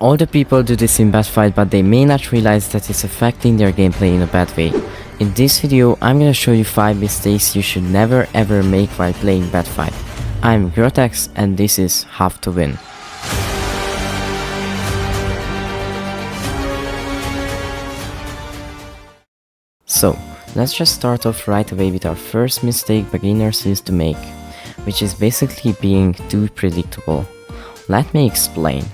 All the people do this in Bedfight, but they may not realize that it's affecting their gameplay in a bad way. In this video, I'm gonna show you 5 mistakes you should never ever make while playing Bedfight. I'm Grotex and this is How to Win. So, let's just start off right away with our first mistake beginners used to make, which is basically being too predictable. Let me explain.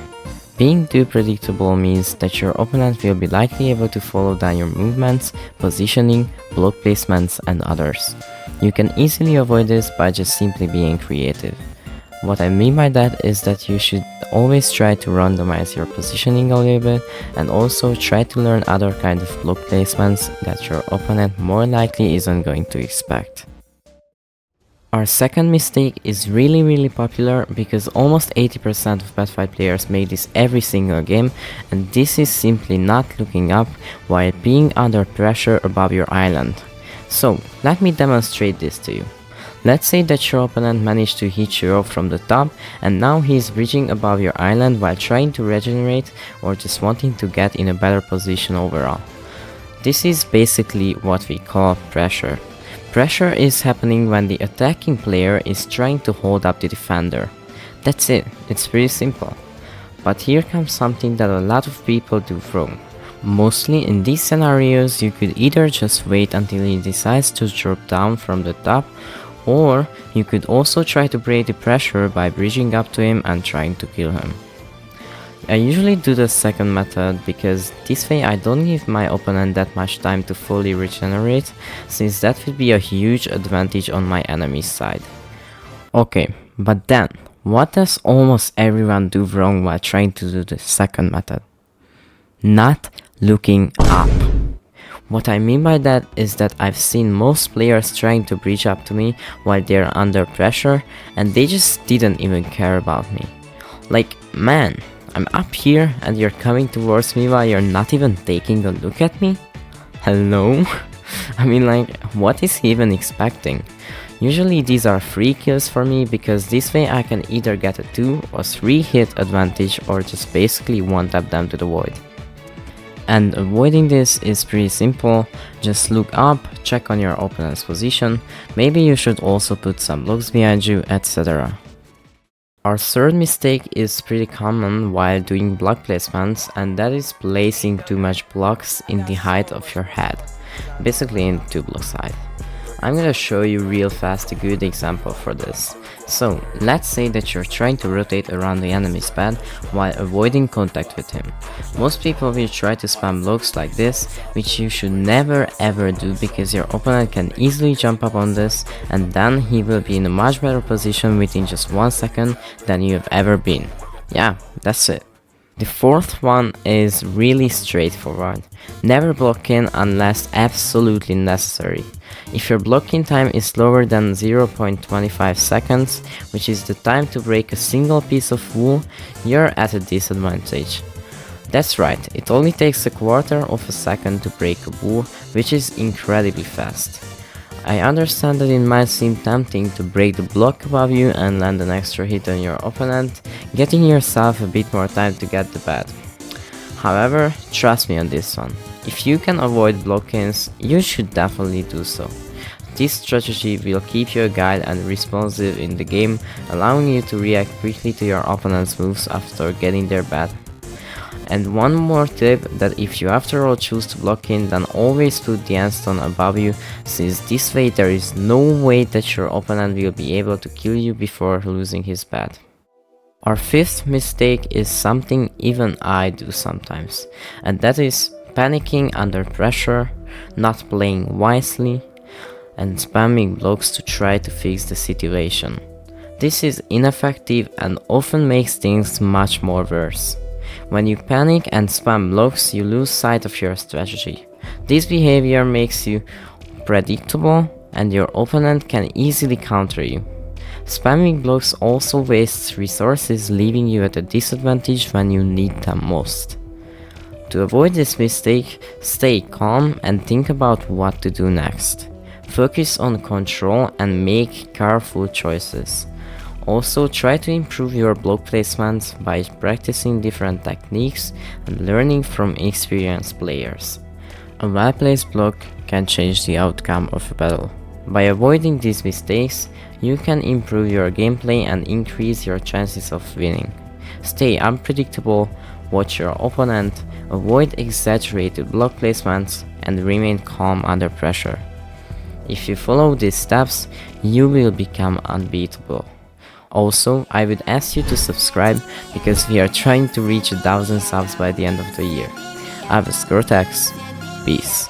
Being too predictable means that your opponent will be likely able to follow down your movements, positioning, block placements and others. You can easily avoid this by just simply being creative. What I mean by that is that you should always try to randomize your positioning a little bit and also try to learn other kind of block placements that your opponent more likely isn't going to expect. Our second mistake is really popular because almost 80% of Bedfight players make this every single game, and this is simply not looking up while being under pressure above your island. So let me demonstrate this to you. Let's say that your opponent managed to hit you off from the top and now he is bridging above your island while trying to regenerate or just wanting to get in a better position overall. This is basically what we call pressure. Pressure is happening when the attacking player is trying to hold up the defender. That's it, it's pretty simple. But here comes something that a lot of people do wrong. Mostly in these scenarios you could either just wait until he decides to drop down from the top, or you could also try to break the pressure by bridging up to him and trying to kill him. I usually do the second method because this way I don't give my opponent that much time to fully regenerate, since that would be a huge advantage on my enemy's side. Okay, but then, what does almost everyone do wrong while trying to do the second method? Not looking up. What I mean by that is that I've seen most players trying to bridge up to me while they're under pressure and they just didn't even care about me. Like, man, I'm up here and you're coming towards me while you're not even taking a look at me? Hello? I mean, like, what is he even expecting? Usually these are free kills for me because this way I can either get a 2 or 3 hit advantage or just basically one-tap them to the void. And avoiding this is pretty simple. Just look up, check on your opponent's position, maybe you should also put some blocks behind you, etc. Our third mistake is pretty common while doing block placements, and that is placing too much blocks in the height of your head, basically in 2 blocks height. I'm gonna show you real fast a good example for this. So, let's say that you're trying to rotate around the enemy's bed while avoiding contact with him. Most people will try to spam blocks like this, which you should never ever do because your opponent can easily jump up on this and then he will be in a much better position within just 1 second than you have ever been. Yeah, that's it. The fourth one is really straightforward. Never block in unless absolutely necessary. If your blocking time is lower than 0.25 seconds, which is the time to break a single piece of wool, you're at a disadvantage. That's right, it only takes a quarter of a second to break a wool, which is incredibly fast. I understand that it might seem tempting to break the block above you and land an extra hit on your opponent, getting yourself a bit more time to get the bed. However, trust me on this one. If you can avoid block-ins, you should definitely do so. This strategy will keep you agile and responsive in the game, allowing you to react quickly to your opponent's moves after getting their bed. And one more tip, that if you after all choose to block in, then always put the end stone above you, since this way there is no way that your opponent will be able to kill you before losing his bed. Our fifth mistake is something even I do sometimes, and that is panicking under pressure, not playing wisely, and spamming blocks to try to fix the situation. This is ineffective and often makes things much more worse. When you panic and spam blocks, you lose sight of your strategy. This behavior makes you predictable and your opponent can easily counter you. Spamming blocks also wastes resources, leaving you at a disadvantage when you need them most. To avoid this mistake, stay calm and think about what to do next. Focus on control and make careful choices. Also, try to improve your block placement by practicing different techniques and learning from experienced players. A well-placed block can change the outcome of a battle. By avoiding these mistakes, you can improve your gameplay and increase your chances of winning. Stay unpredictable, watch your opponent, avoid exaggerated block placements, and remain calm under pressure. If you follow these steps, you will become unbeatable. Also, I would ask you to subscribe because we are trying to reach 1000 subs by the end of the year. I was Grotex. Peace.